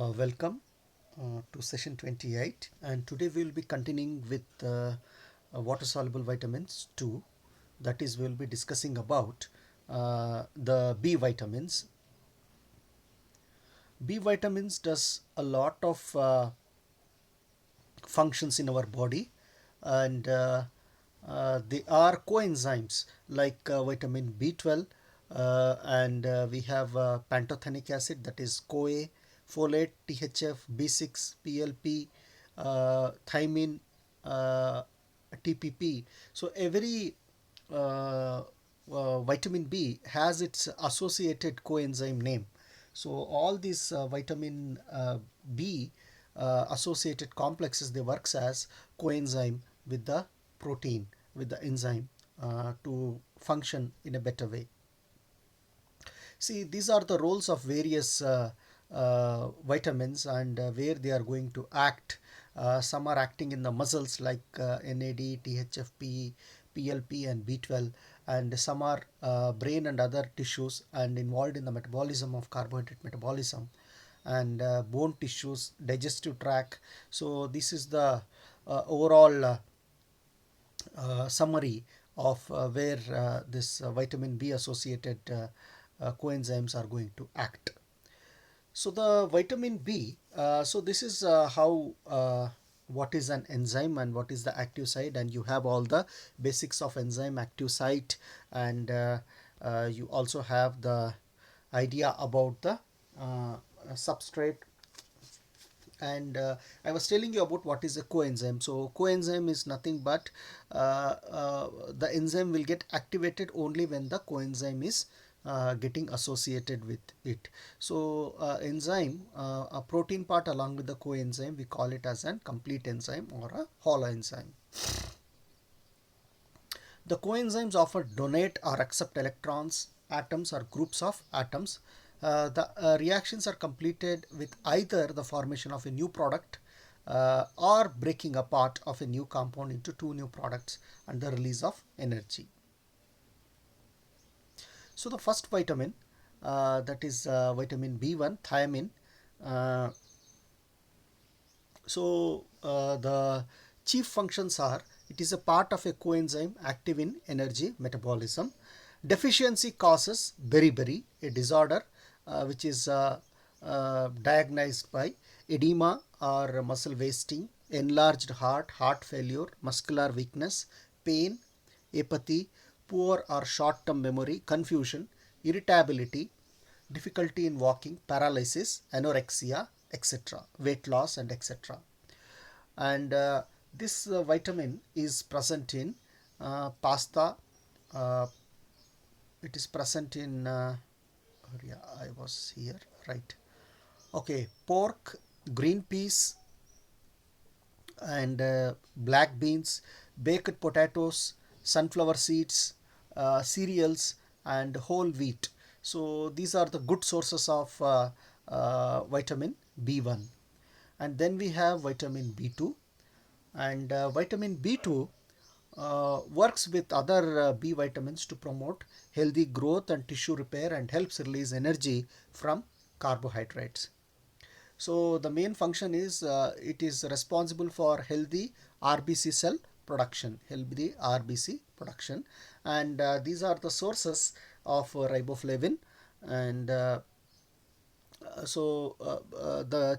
Welcome to session 28, and today we will be continuing with water soluble vitamins 2. That is, we will be discussing about the B vitamins. B vitamins does a lot of functions in our body, and they are coenzymes like vitamin B12, and we have pantothenic acid, that is CoA, folate, THF, B6, PLP, thiamine, uh, TPP. So every uh, vitamin B has its associated coenzyme name. So all these vitamin B associated complexes, they works as coenzyme with the protein, with the enzyme to function in a better way. See, these are the roles of various vitamins and where they are going to act. Some are acting in the muscles like NAD, THFP, PLP, and B12, and some are brain and other tissues and involved in the metabolism of carbohydrate metabolism, and bone tissues, digestive tract. So, this is the overall summary of where this vitamin B associated coenzymes are going to act. So the vitamin B, so this is how what is an enzyme and what is the active site, and you have all the basics of enzyme, active site, and you also have the idea about the substrate. And I was telling you about what is a coenzyme. So coenzyme is nothing but the enzyme will get activated only when the coenzyme is getting associated with it. So enzyme, a protein part along with the coenzyme, we call it as a complete enzyme or a holoenzyme. The coenzymes often donate or accept electrons, atoms, or groups of atoms. The reactions are completed with either the formation of a new product or breaking apart of a new compound into two new products and the release of energy. So the first vitamin, that is vitamin B1, thiamine. Uh, the chief functions are: it is a part of a coenzyme active in energy metabolism. Deficiency causes beriberi, a disorder which is diagnosed by edema or muscle wasting, enlarged heart, heart failure, muscular weakness, pain, apathy, poor or short term memory, confusion, irritability, difficulty in walking, paralysis, anorexia, etc., weight loss, and etc. And this vitamin is present in pasta. Uh, it is present in, yeah, I was here, right? Okay, pork, green peas, and black beans, baked potatoes, sunflower seeds, cereals, and whole wheat. So these are the good sources of vitamin B1. And then we have vitamin B2, and vitamin B2 works with other B vitamins to promote healthy growth and tissue repair and helps release energy from carbohydrates. So the main function is it is responsible for healthy RBC cell production, healthy RBC production, and these are the sources of riboflavin. And the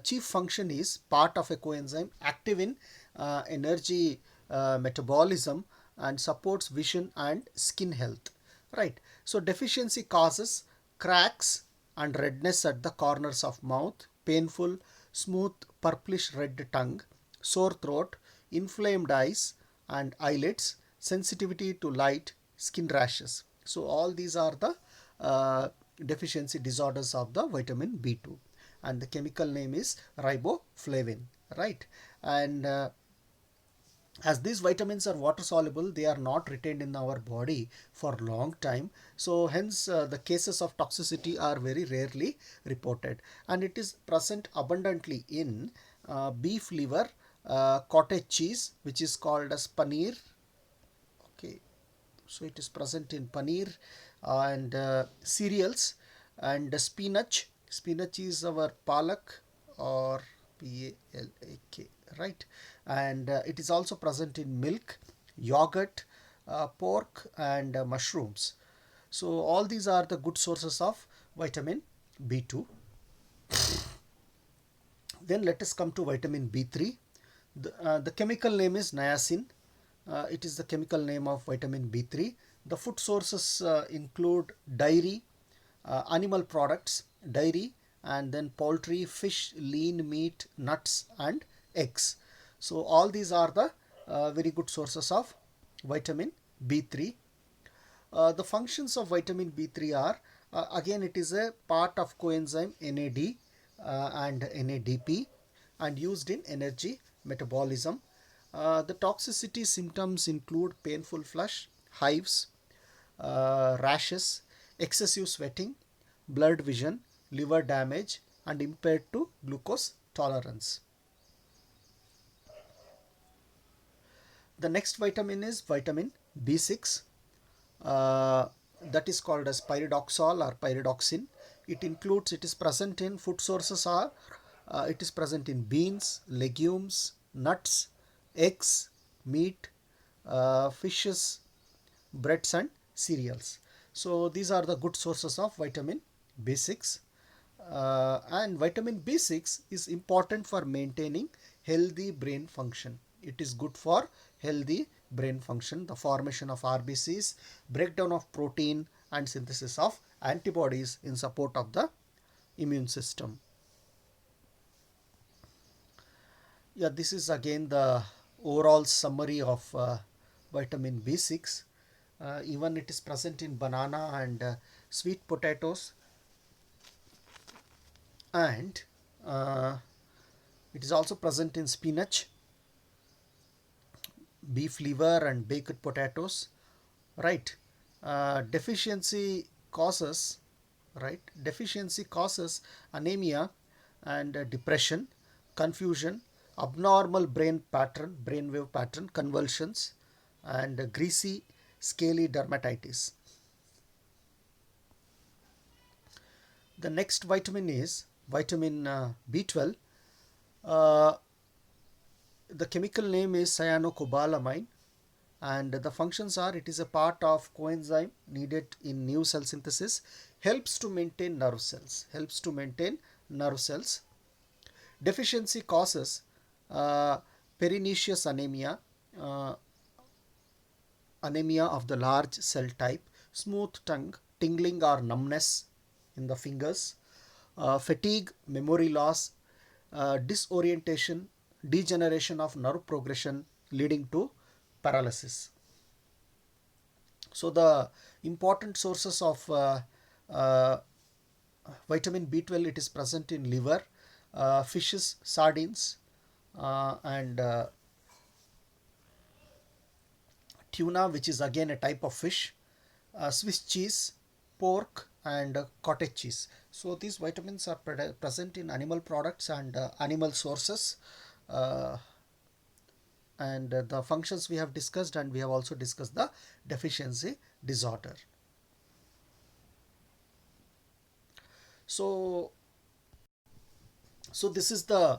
chief function is part of a coenzyme active in energy metabolism and supports vision and skin health, right? So deficiency causes cracks and redness at the corners of mouth, painful smooth purplish red tongue, sore throat, inflamed eyes and eyelids, sensitivity to light, skin rashes. So all these are the deficiency disorders of the vitamin B2, and the chemical name is riboflavin, right? And as these vitamins are water soluble, they are not retained in our body for long time, so hence the cases of toxicity are very rarely reported, and it is present abundantly in beef liver, cottage cheese, which is called as paneer. Okay, so it is present in paneer and cereals, and spinach. Spinach is our palak, or PALAK, right? And it is also present in milk, yogurt, pork, and mushrooms. So all these are the good sources of vitamin B2. Then let us come to vitamin B3. The chemical name is niacin. It is the chemical name of vitamin B3. The food sources include dairy, animal products, dairy, and then poultry, fish, lean meat, nuts, and eggs. So all these are the very good sources of vitamin B3. The functions of vitamin B3 are, again, it is a part of coenzyme NAD and NADP and used in energy metabolism. The toxicity symptoms include painful flush, hives, rashes, excessive sweating, blurred vision, liver damage, and impaired to glucose tolerance. The next vitamin is vitamin B6. uh, that is called as pyridoxal or pyridoxine. It is present in food sources are, it is present in beans, legumes, nuts, eggs, meat, fishes, breads, and cereals. So these are the good sources of vitamin B6. And vitamin B6 is important for maintaining healthy brain function. It is good for healthy brain function, the formation of RBCs, breakdown of protein, and synthesis of antibodies in support of the immune system. Yeah, this is again the overall summary of vitamin B6. Even it is present in banana and sweet potatoes, and uh, it is also present in spinach, beef liver, and baked potatoes, right? Deficiency causes, right, deficiency causes anemia and depression, confusion, abnormal brainwave pattern, convulsions, and greasy scaly dermatitis. The next vitamin is vitamin B12. uh, the chemical name is cyanocobalamin, and the functions are, it is a part of coenzyme needed in new cell synthesis, helps to maintain nerve cells. Deficiency causes uh, pernicious anemia, uh, anemia of the large cell type, smooth tongue, tingling or numbness in the fingers, fatigue, memory loss, disorientation, degeneration of nerve progression leading to paralysis. So the important sources of uh, vitamin B12, it is present in liver, fishes, sardines, and tuna, which is again a type of fish, Swiss cheese, pork, and cottage cheese. So these vitamins are present in animal products and animal sources. Uh, and the functions we have discussed, and we have also discussed the deficiency disorder. So this is the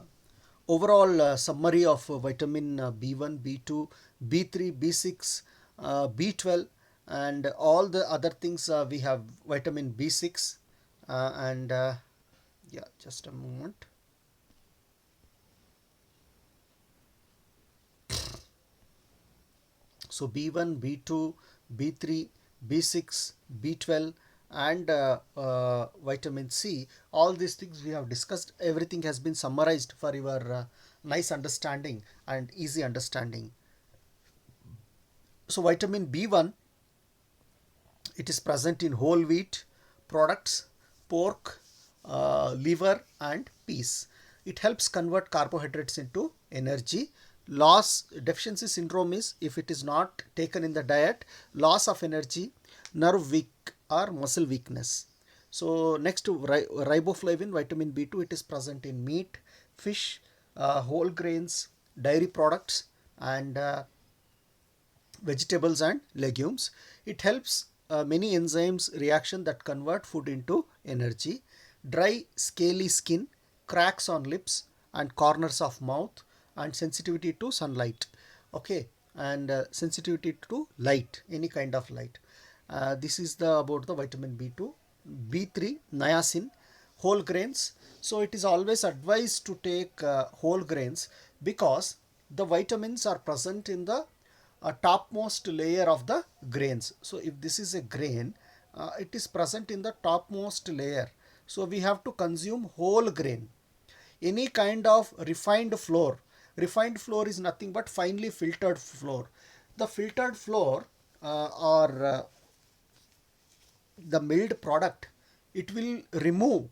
overall summary of vitamin B1, B2, B3, B6, B12, and all the other things. We have vitamin B6, and yeah, just a moment. So B1, B2, B3, B6, B12, and vitamin C, all these things we have discussed. Everything has been summarized for your nice understanding and easy understanding. So vitamin B1, it is present in whole wheat products, pork, liver, and peas. It helps convert carbohydrates into energy. Loss deficiency syndrome is, if it is not taken in the diet, loss of energy, nerve weak or muscle weakness. So next to riboflavin, vitamin B2, it is present in meat, fish, whole grains, dairy products, and vegetables and legumes. It helps many enzymes reaction that convert food into energy. Dry, scaly skin, cracks on lips and corners of mouth, and sensitivity to sunlight. Okay, and sensitivity to light, any kind of light. This is the about the vitamin B2. B3, niacin, whole grains. So it is always advised to take whole grains because the vitamins are present in the topmost layer of the grains. So if this is a grain, it is present in the topmost layer. So we have to consume whole grain. Any kind of refined flour is nothing but finely filtered flour. The filtered flour or the milled product, it will remove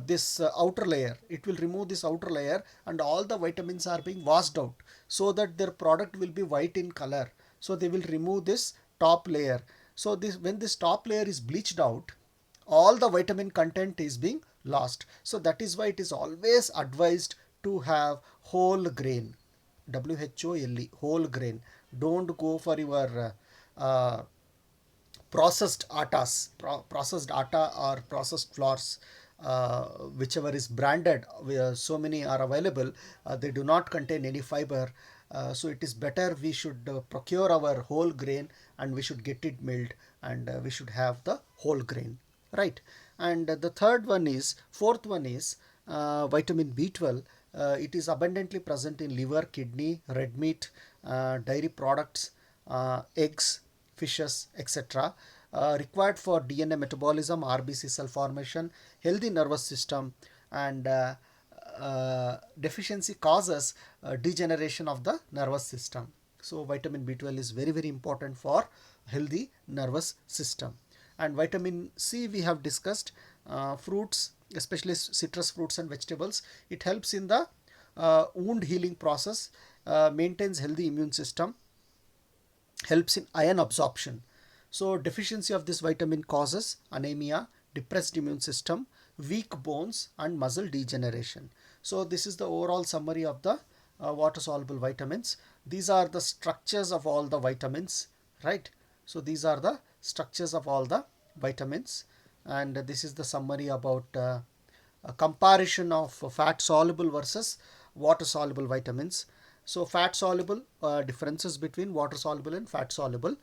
this outer layer. It will remove this outer layer, and all the vitamins are being washed out, so that their product will be white in color. So they will remove this top layer. So this, when this top layer is bleached out, all the vitamin content is being lost. So that is why it is always advised to have whole grain. WHOLE, whole grain. Don't go for your processed atta or processed flours, whichever is branded. So many are available. They do not contain any fiber. So it is better we should procure our whole grain, and we should get it milled, and we should have the whole grain, right? And the fourth one is vitamin B12. It is abundantly present in liver, kidney, red meat, dairy products, eggs, fishes, etc. Required for DNA metabolism, RBC cell formation, healthy nervous system, and deficiency causes degeneration of the nervous system. So vitamin B12 is very, very important for healthy nervous system. And vitamin C we have discussed. Fruits, especially citrus fruits and vegetables, it helps in the wound healing process, maintains healthy immune system, helps in iron absorption. So deficiency of this vitamin causes anemia, depressed immune system, weak bones, and muscle degeneration. So this is the overall summary of the water soluble vitamins. These are the structures of all the vitamins, right? So these are the structures of all the vitamins, and this is the summary about a comparison of fat soluble versus water soluble vitamins. So fat soluble, differences between water soluble and fat soluble.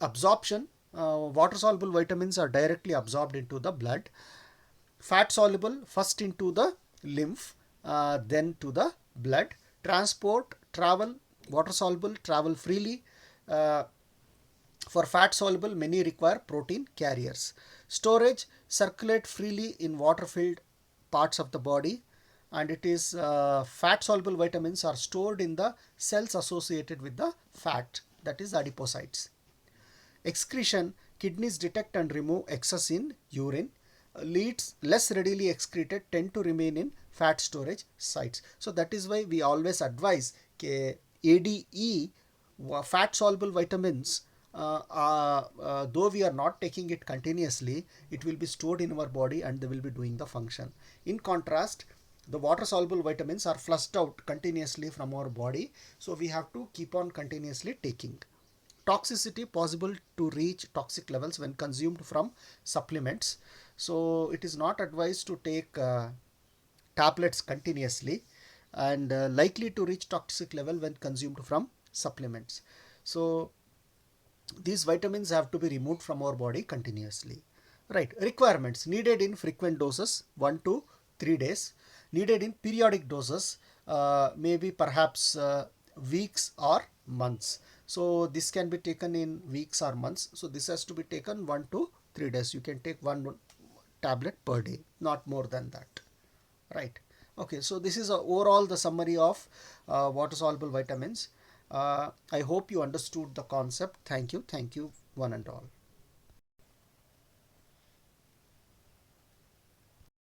Absorption, water soluble vitamins are directly absorbed into the blood. Fat soluble first into the lymph, then to the blood. Transport, travel, water soluble travel freely. For fat soluble, many require protein carriers. Storage, circulate freely in water filled parts of the body. And it is fat soluble vitamins are stored in the cells associated with the fat, that is adipocytes. Excretion, kidneys detect and remove excess in urine. Leads less readily excreted tend to remain in fat storage sites. So that is why we always advise ADE, fat soluble vitamins, though we are not taking it continuously, it will be stored in our body and they will be doing the function. In contrast, the water soluble vitamins are flushed out continuously from our body, so we have to keep on continuously taking. Toxicity, possible to reach toxic levels when consumed from supplements. So it is not advised to take tablets continuously, and likely to reach toxic level when consumed from supplements. So these vitamins have to be removed from our body continuously, right? Requirements: needed in frequent doses, 1 to 3 days. Needed in periodic doses, maybe perhaps weeks or months. So this can be taken in weeks or months. So this has to be taken 1 to 3 days. You can take one tablet per day, not more than that, right? Okay, so this is overall the summary of water soluble vitamins. I hope you understood the concept. Thank you one and all.